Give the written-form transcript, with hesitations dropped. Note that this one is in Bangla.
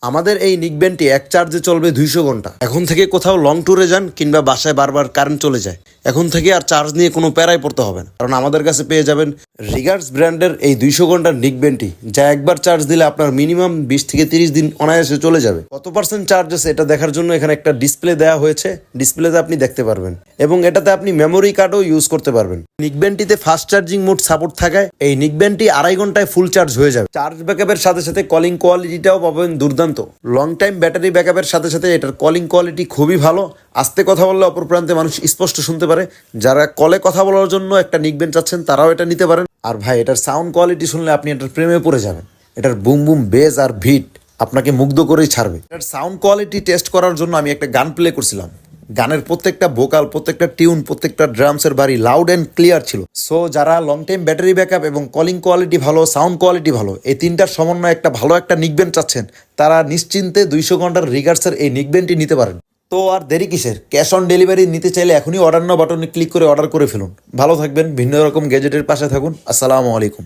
আমাদের এই নিকব্যান্ডটি এক চার্জে চলবে 200 ঘন্টা। এখন থেকে কোথাও লং ট্যুরে যান কিংবা বাসায় বারবার কারেন্ট চলে যায়, এখন থেকে আর চার্জ নিয়ে কোনো প্যারাই পড়তে হবে না, কারণ আমাদের কাছে পেয়ে যাবেন রিগার্স ব্র্যান্ডের এই 200 ঘন্টার নিকব্যান্ডটি, যা একবার চার্জ দিলে আপনার মিনিমাম 20 থেকে 30 দিন অনায়াসে চলে যাবে। কত পার্সেন্ট চার্জ আছে এটা দেখার জন্য এখানে একটা ডিসপ্লে দেওয়া হয়েছে, ডিসপ্লেতে আপনি দেখতে পারবেন এবং এটাতে আপনি মেমোরি কার্ডও ইউজ করতে পারবেন। নিকব্যান্ডটিতে ফাস্ট চার্জিং মোড সাপোর্ট থাকায় এই নিকব্যান্ডটি 2.5 ঘন্টায় ফুল চার্জ হয়ে যাবে। চার্জ ব্যাকআপের সাথে সাথে কলিং কোয়ালিটিটাও পাবেন দুর্দান্ত। লং টাইম ব্যাটারি ব্যাকআপের সাথে সাথে এটার কলিং কোয়ালিটি খুবই ভালো। আস্তে কথা বললে অপর প্রান্তে মানুষ স্পষ্ট শুনতে পারে। যারা কলে কথা বলার জন্য একটা নিকব্যান্ড চাচ্ছেন তারাও এটা নিতে পারেন। আর ভাই, এটার সাউন্ড কোয়ালিটি শুনলে আপনি এটার প্রেমে পড়ে যাবেন। এটার বুম বুম বেজ আর ভিট আপনাকে মুগ্ধ করেই ছাড়বে। এটার সাউন্ড কোয়ালিটি টেস্ট করার জন্য আমি একটা গান প্লে করছিলাম। গানের প্রত্যেকটা ভোকাল, প্রত্যেকটা টিউন, প্রত্যেকটা ড্রামসের বাড়ি লাউড অ্যান্ড ক্লিয়ার ছিল। সো যারা লং টাইম ব্যাটারি ব্যাকআপ এবং কলিং কোয়ালিটি ভালো, সাউন্ড কোয়ালিটি ভালো, এই তিনটার সমন্বয়ে একটা ভালো একটা নিকব্যান্ড চাচ্ছেন, তারা নিশ্চিন্তে 200 ঘন্টার রিগার্সের এই নিকব্যান্ডটি নিতে পারেন। তো আর দেরি কিসের? ক্যাশ অন ডেলিভারি নিতে চাইলে এখনই অর্ডার নাও বাটনে ক্লিক করে অর্ডার করে ফেলুন। ভালো থাকবেন, ভিন্ন রকম গ্যাজেটের পাশে থাকুন। আসসালামু আলাইকুম।